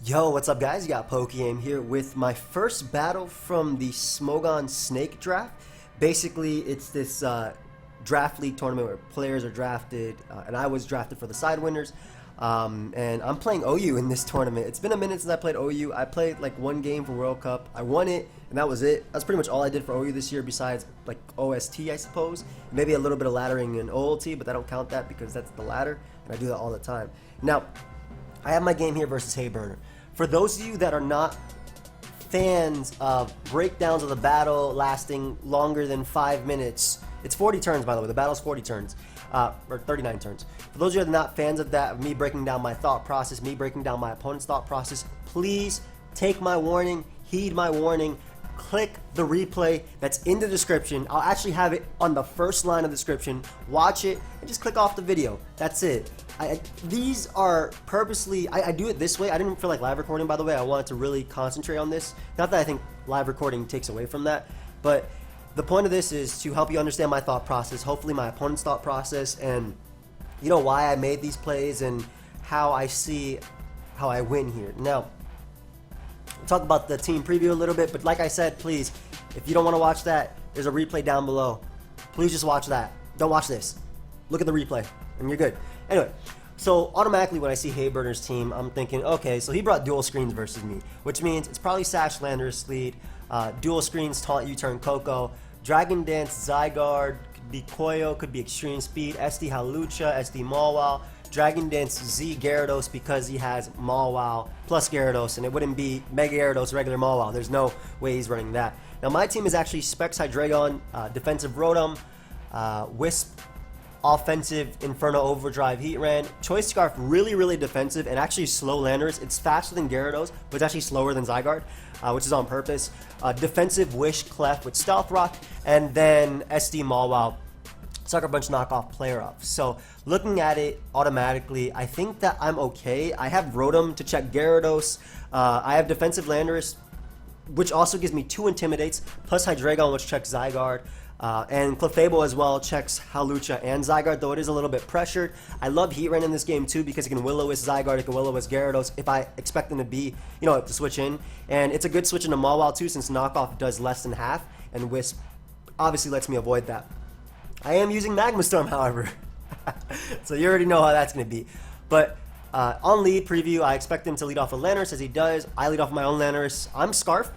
Yo, what's up guys? You got PokeaimMD here with my first battle from the Smogon Snake Draft. Basically, it's this draft league tournament where players are drafted, and I was drafted for the side winners. And I'm playing OU in this tournament. It's been a minute since I played OU. I played like one game for World Cup. I won it, and that was it. That's pretty much all I did for OU this year besides like OST, I suppose. Maybe a little bit of laddering and OLT, but I don't count that because that's the ladder, and I do that all the time. Now, I have my game here versus Hayburner. For those of you that are not fans of breakdowns of the battle lasting longer than 5 minutes, it's 40 turns, by the way. The battle's 40 turns, or 39 turns. For those of you that are not fans of that, of me breaking down my thought process, me breaking down my opponent's thought process, please take my warning, heed my warning, click the replay that's in the description. I'll actually have it on the first line of the description. Watch it and just click off the video. That's it. These are purposely, I do it this way. I didn't feel like live recording, by the way. I wanted to really concentrate on this. Not that I think live recording takes away from that, but the point of this is to help you understand my thought process, hopefully my opponent's thought process, and you know why I made these plays and how I see how I win here. Now, we'll talk about the team preview a little bit, but like I said, please, if you don't want to watch that, there's a replay down below. Please just watch that. Don't watch this. Look at the replay, and you're good. Anyway, so automatically when I see Hayburner's team, I'm thinking, okay, so he brought dual screens versus me, which means it's probably Sash Landorus lead, dual screens, taunt, U-turn, Coco, Dragon Dance, Zygarde, could be Koyo, could be Extreme Speed, SD Hawlucha, SD Mawile, Dragon Dance Z Gyarados because he has Mawile plus Gyarados, and it wouldn't be Mega Gyarados, regular Mawile. There's no way he's running that. Now my team is actually Specs Hydreigon, defensive Rotom, Wisp, offensive Inferno Overdrive Heatran, Choice Scarf really defensive and actually slow Landorus. It's faster than Gyarados, but it's actually slower than Zygarde, which is on purpose. Defensive Wish Clef with Stealth Rock, and then SD Mawile, Sucker Punch knockoff player off. So looking at it automatically, I think that I'm okay. I have Rotom to check Gyarados. I have defensive Landorus, which also gives me 2 Intimidates, plus Hydreigon, which checks Zygarde. And Clefable as well checks Hawlucha and Zygarde, though it is a little bit pressured. I love Heatran in this game too because it can Will-O-Wisp Zygarde, it can Will-O-Wisp Gyarados if I expect them to be, to switch in. And it's a good switch into Mawile too since knockoff does less than half, and Wisp obviously lets me avoid that. I am using Magma Storm, however, so you already know how that's going to be. But on lead preview, I expect him to lead off with Landorus as he does. I lead off my own Landorus. I'm Scarf.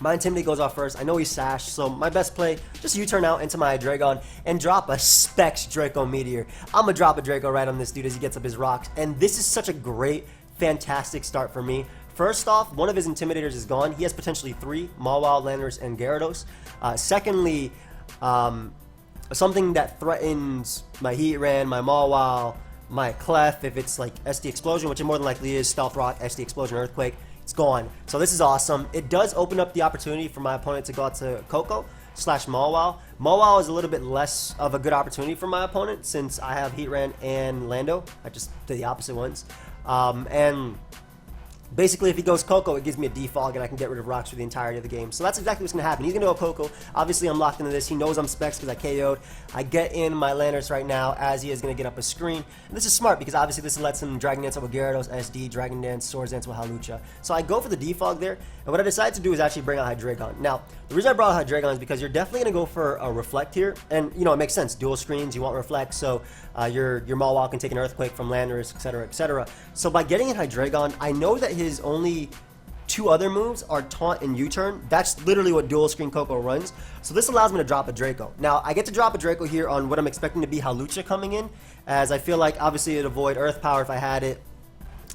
My Intimidate goes off first. I know he's Sash, so my best play, just U-turn out into my Hydreigon and drop a Specs Draco Meteor. I'm going to drop a Draco right on this dude as he gets up his rocks, and this is such a great, fantastic start for me. First off, one of his Intimidators is gone. He has potentially 3, Mawile, Landorus, and Gyarados. Secondly, something that threatens my Heatran, my Mawile, my Clef, if it's like SD Explosion, which it more than likely is, Stealth Rock, SD Explosion, Earthquake, it's gone. So this is awesome. It does open up the opportunity for my opponent to go out to Coco / Mawile. Mawile is a little bit less of a good opportunity for my opponent since I have Heatran and Lando. I just did the opposite ones. And basically, if he goes Coco, it gives me a defog, and I can get rid of rocks for the entirety of the game. So that's exactly what's going to happen. He's going to go Coco. Obviously, I'm locked into this. He knows I'm Specs because I KO'd. I get in my Landorus right now as he is going to get up a screen. And this is smart because obviously this lets him Dragon Dance with Gyarados, SD, Dragon Dance, Swords Dance with Hawlucha. So I go for the defog there, and what I decided to do is actually bring out Hydreigon. Now, the reason I brought out Hydreigon is because you're definitely going to go for a Reflect here. And, it makes sense. Dual screens, you want Reflect, so your Mawile can take an Earthquake from Landorus, etc., etc. So by getting in Hydreigon, I know that his only 2 other moves are Taunt and U-turn. That's literally what dual screen Coco runs. So this allows me to drop a Draco. Now, I get to drop a Draco here on what I'm expecting to be Hawlucha coming in, as I feel like obviously it'd avoid Earth Power if I had it.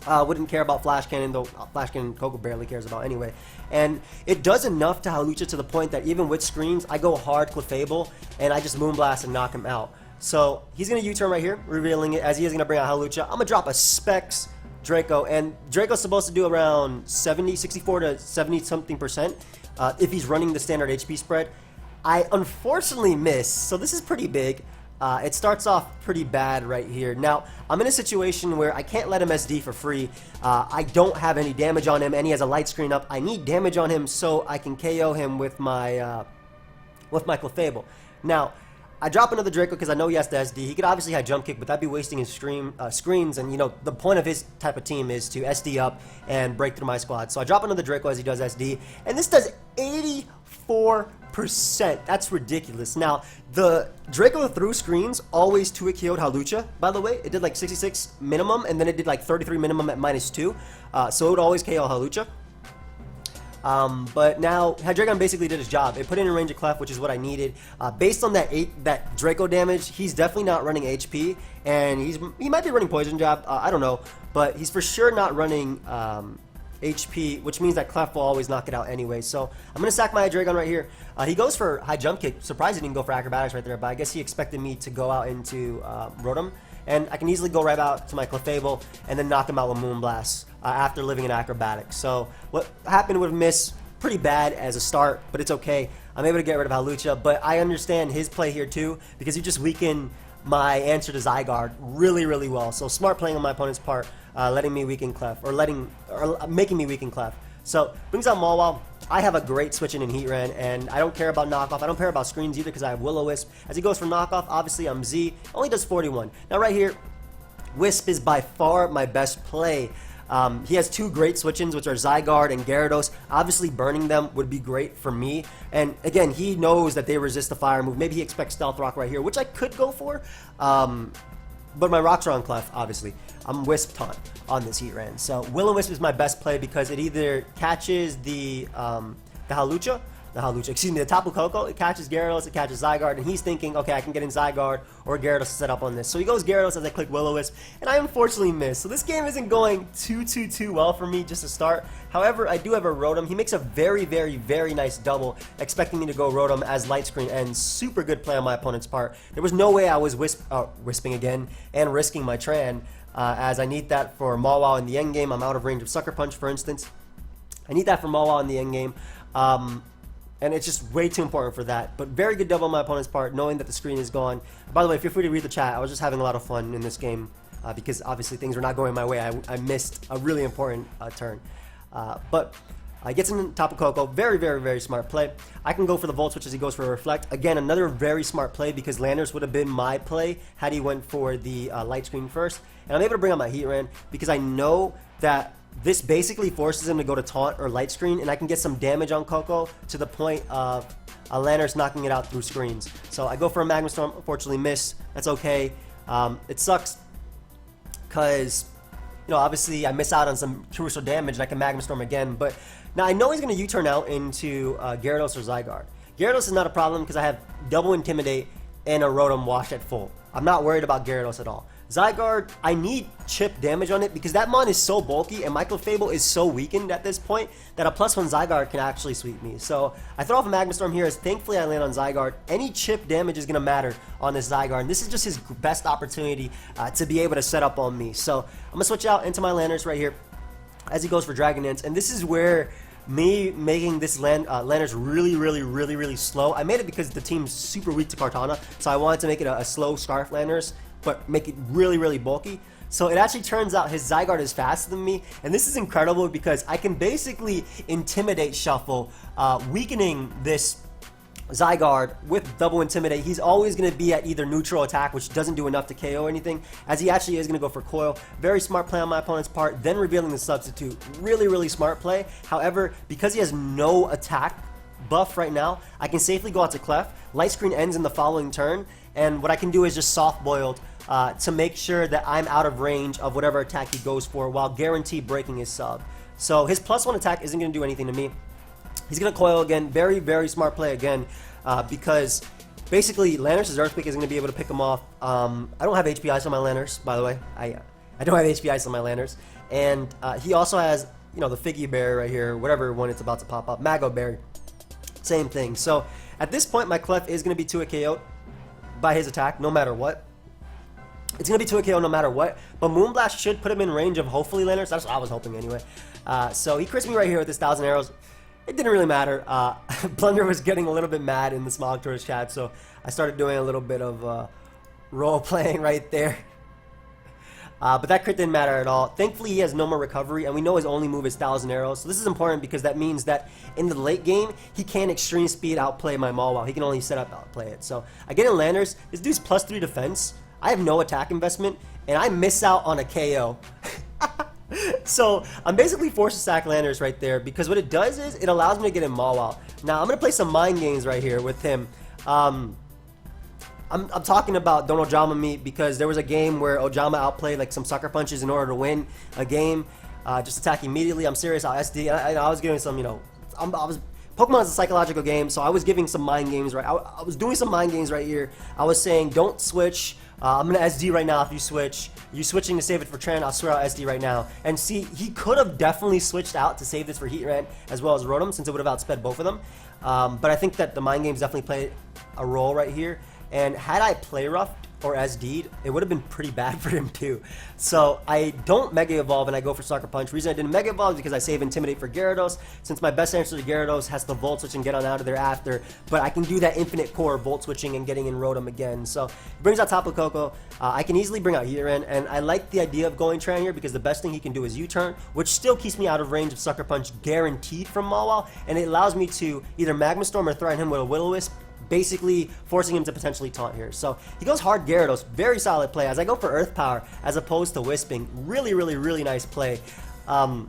Wouldn't care about Flash Cannon, though Flash Cannon Coco barely cares about anyway. And it does enough to Hawlucha to the point that even with screens, I go hard Clefable, and I just Moonblast and knock him out. So he's going to U-turn right here, revealing it as he is going to bring out Hawlucha. I'm going to drop a Specs Draco, and Draco's supposed to do around 64 to 70 something percent if he's running the standard HP spread. I unfortunately miss, so this is pretty big. It starts off pretty bad right here. Now, I'm in a situation where I can't let him SD for free. I don't have any damage on him, and he has a light screen up. I need damage on him so I can KO him with my Clefable. Now, I drop another Draco because I know he has the SD. He could obviously have jump kick, but that'd be wasting his screens. And, you know, the point of his type of team is to SD up and break through my squad. So I drop another Draco as he does SD. And this does 84%. That's ridiculous. Now, the Draco through screens always 2-hit KO'd Hawlucha, by the way. It did like 66 minimum, and then it did like 33 minimum at -2. So it would always KO Hawlucha. But now Hydreigon basically did his job. It put in a range of Clef, which is what I needed. Based on that Draco damage, he's definitely not running HP, and he might be running Poison Jab. I don't know, but he's for sure not running HP, which means that Clef will always knock it out anyway. So I'm gonna sack my Hydreigon right here. He goes for high jump kick. Surprised he didn't go for acrobatics right there, but I guess he expected me to go out into Rotom. And I can easily go right out to my Clefable and then knock him out with Moonblast after living in acrobatics. So what happened with Miss, pretty bad as a start, but it's okay. I'm able to get rid of Hawlucha, but I understand his play here too, because he just weakened my answer to Zygarde really, really well. So smart playing on my opponent's part, letting me weaken Clef, or making me weaken Clef. So brings out Mawile. I have a great switch in Heatran, and I don't care about knockoff. I don't care about screens either because I have Will-O-Wisp. As he goes for knockoff, obviously I'm Z. Only does 41. Now right here, Wisp is by far my best play. He has two great switch-ins, which are Zygarde and Gyarados. Obviously, burning them would be great for me. And again, he knows that they resist the fire move. Maybe he expects Stealth Rock right here, which I could go for. But my rocks are on Clef, obviously. I'm Wisp Taunt on this Heatran. So Will-O-Wisp is my best play because it either catches the Hawlucha, excuse me, the Tapu Koko, it catches Gyarados, it catches Zygarde, and he's thinking, okay, I can get in Zygarde or Gyarados to set up on this. So he goes Gyarados as I click Will-O-Wisp, and I unfortunately miss. So this game isn't going too well for me just to start. However, I do have a Rotom. He makes a very, very, very nice double, expecting me to go Rotom as Light Screen ends. Super good play on my opponent's part. There was no way I was Wisping again and risking my Tran, as I need that for Mawile in the endgame. I'm out of range of Sucker Punch, for instance. I need that for Mawile in the endgame. And it's just way too important for that. But very good double on my opponent's part, knowing that the screen is gone. By the way, feel free to read the chat. I was just having a lot of fun in this game because obviously things were not going my way. I missed a really important turn. But he gets in Tapu Koko. Very, very, very smart play. I can go for the Volt Switch as he goes for a Reflect. Again, another very smart play because Landers would have been my play had he went for the Light Screen first. And I'm able to bring out my Heatran because I know that this basically forces him to go to Taunt or Light Screen, and I can get some damage on Koko to the point of Landers knocking it out through screens. So I go for a Magma Storm, unfortunately miss. That's okay. It sucks because, you know, obviously I miss out on some crucial damage and I can Magma Storm again. But now I know he's going to U-turn out into Gyarados or Zygarde. Gyarados is not a problem because I have double Intimidate and a Rotom washed at full. I'm not worried about Gyarados at all. Zygarde, I need chip damage on it because that mon is so bulky and my Clefable is so weakened at this point that a +1 Zygarde can actually sweep me. So I throw off a Magma Storm here as thankfully I land on Zygarde. Any chip damage is going to matter on this Zygarde. And this is just his best opportunity to be able to set up on me. So I'm going to switch out into my Landers right here as he goes for Dragon Dance. And this is where me making this Landers really slow. I made it because the team's super weak to Kartana. So I wanted to make it a slow Scarf Landers, but make it really bulky. So it actually turns out his Zygarde is faster than me, and this is incredible because I can basically Intimidate Shuffle, weakening this Zygarde with double Intimidate. He's always going to be at either neutral attack, which doesn't do enough to KO anything, as he actually is going to go for Coil. Very smart play on my opponent's part, then revealing the substitute. Really smart play. However, because he has no attack buff right now, I can safely go out to Clef. Light Screen ends in the following turn, and what I can do is just soft boiled to make sure that I'm out of range of whatever attack he goes for while guaranteed breaking his sub. So his +1 attack isn't going to do anything to me. He's going to Coil again. Very smart play again because basically Landers' Earthquake is going to be able to pick him off. I don't have HP Ice on my Landers, by the way. I don't have HP Ice on my Landers. And he also has, you know, the Figgy Berry right here, whatever one it's about to pop up. Mago Berry. Same thing. So at this point, my Clef is going to be 2-hit KO'd by his attack, no matter what. It's going to be 2-hit KO no matter what, but Moonblast should put him in range of hopefully Landers. That's what I was hoping anyway. So he crits me right here with his 1,000 arrows. It didn't really matter. Plunder was getting a little bit mad in the Smog Tourist chat, so I started doing a little bit of role playing right there. But that crit didn't matter at all. Thankfully, he has no more recovery, and we know his only move is 1,000 Arrows. So this is important because that means that in the late game, he can't extreme speed outplay my Mawile. He can only set up outplay it. So I get in Landers. This dude's +3 defense. I have no attack investment, and I miss out on a KO. So I'm basically forced to sack Landers right there because what it does is it allows me to get in Mawile. Now I'm going to play some mind games right here with him. I'm talking about don't Ojama me because there was a game where Ojama outplayed like some sucker punches in order to win a game. Just attack immediately. I'm serious. I'll SD. I was giving some, Pokemon is a psychological game, so I was giving some mind games, right? I was doing some mind games right here. I was saying, don't switch. I'm going to SD right now if you switch. You switching to save it for Tran, I'll swear I'll SD right now. And see, he could have definitely switched out to save this for Heatran as well as Rotom, since it would have outsped both of them. But I think that the mind games definitely played a role right here. And had I play rough or SD'd, it would have been pretty bad for him too. So I don't Mega Evolve and I go for Sucker Punch. Reason I didn't Mega Evolve is because I save Intimidate for Gyarados, since my best answer to Gyarados has to Volt Switch and get on out of there after. But I can do that Infinite Core, Volt Switching and getting in Rotom again. So it brings out Tapu Koko. I can easily bring out Heatran, and I like the idea of going Tran here because the best thing he can do is U-turn, which still keeps me out of range of Sucker Punch guaranteed from Mawile, and it allows me to either Magma Storm or threaten him with a Will-O-Wisp, basically forcing him to potentially taunt here. So he goes hard Gyarados, very solid play as I go for Earth Power as opposed to Wisping. Really nice play. That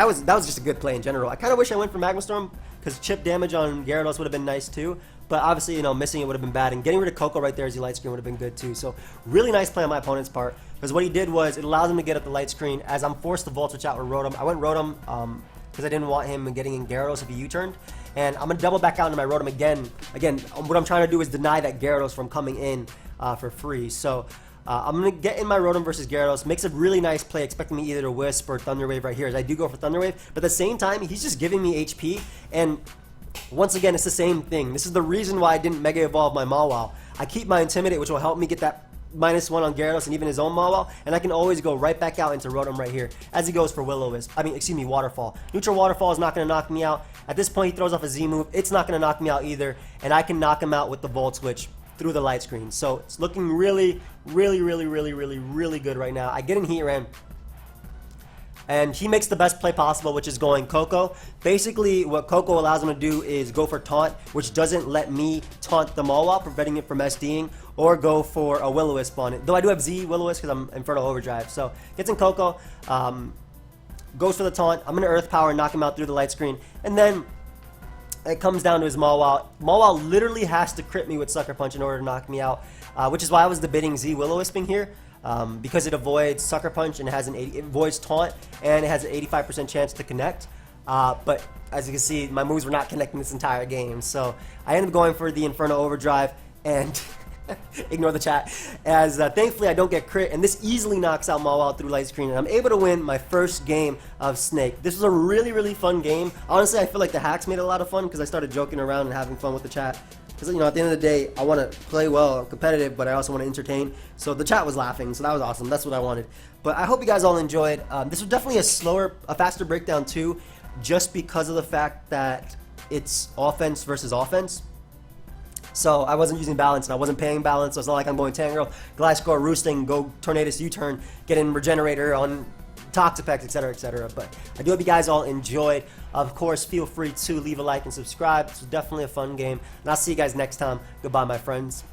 was just a good play in general. I kind of wish I went for Magma Storm because chip damage on Gyarados would have been nice too. But obviously, missing it would have been bad, and getting rid of Koko right there as he light screen would have been good too. So really nice play on my opponent's part because what he did was it allows him to get up the light screen as I'm forced to Volt Switch out with Rotom. I went Rotom because I didn't want him getting in Gyarados if he U-turned. And I'm going to double back out into my Rotom again. Again, what I'm trying to do is deny that Gyarados from coming in for free. So I'm going to get in my Rotom versus Gyarados. Makes a really nice play, expecting me either to Wisp or Thunder Wave right here. As I do go for Thunder Wave. But at the same time, he's just giving me HP. And once again, it's the same thing. This is the reason why I didn't Mega Evolve my Mawile. I keep my Intimidate, which will help me get that -1 on Gyarados and even his own Mawile, and I can always go right back out into Rotom right here as he goes for Will-O-Wisp. Waterfall. Neutral Waterfall is not going to knock me out. At this point, he throws off a Z move. It's not going to knock me out either, and I can knock him out with the Volt Switch through the light screen. So it's looking really good right now. I get in Heatran, and he makes the best play possible, which is going Koko. Basically, what Koko allows him to do is go for Taunt, which doesn't let me taunt the Mawile, preventing it from SDing, or go for a Will-O-Wisp on it. Though I do have Z Will-O-Wisp because I'm Infernal Overdrive. So, gets in Koko, goes for the Taunt. I'm going to Earth Power and knock him out through the light screen. And then it comes down to his Mawile. Mawile literally has to crit me with Sucker Punch in order to knock me out, which is why I was debating Z Will-O-Wisping here. Because it avoids Sucker Punch and it avoids Taunt, and it has an 85% chance to connect. But as you can see, my moves were not connecting this entire game. So I ended up going for the Inferno Overdrive and ignore the chat. As thankfully I don't get crit, and this easily knocks out Mawile through light screen, and I'm able to win my first game of Snake. This was a really fun game. Honestly, I feel like the hacks made it a lot of fun because I started joking around and having fun with the chat. Because, at the end of the day, I want to play well, competitive, but I also want to entertain. So the chat was laughing, so that was awesome. That's what I wanted. But I hope you guys all enjoyed. This was definitely a faster breakdown too, just because of the fact that it's offense versus offense. So I wasn't using balance, and I wasn't paying balance, so it's not like I'm going Tangrowth, Gliscor, Roosting, go Tornadus U-turn, get in Regenerator on Toxapex, etc. But I do hope you guys all enjoyed. Of course, feel free to leave a like and subscribe. This was definitely a fun game, and I'll see you guys next time. Goodbye, my friends.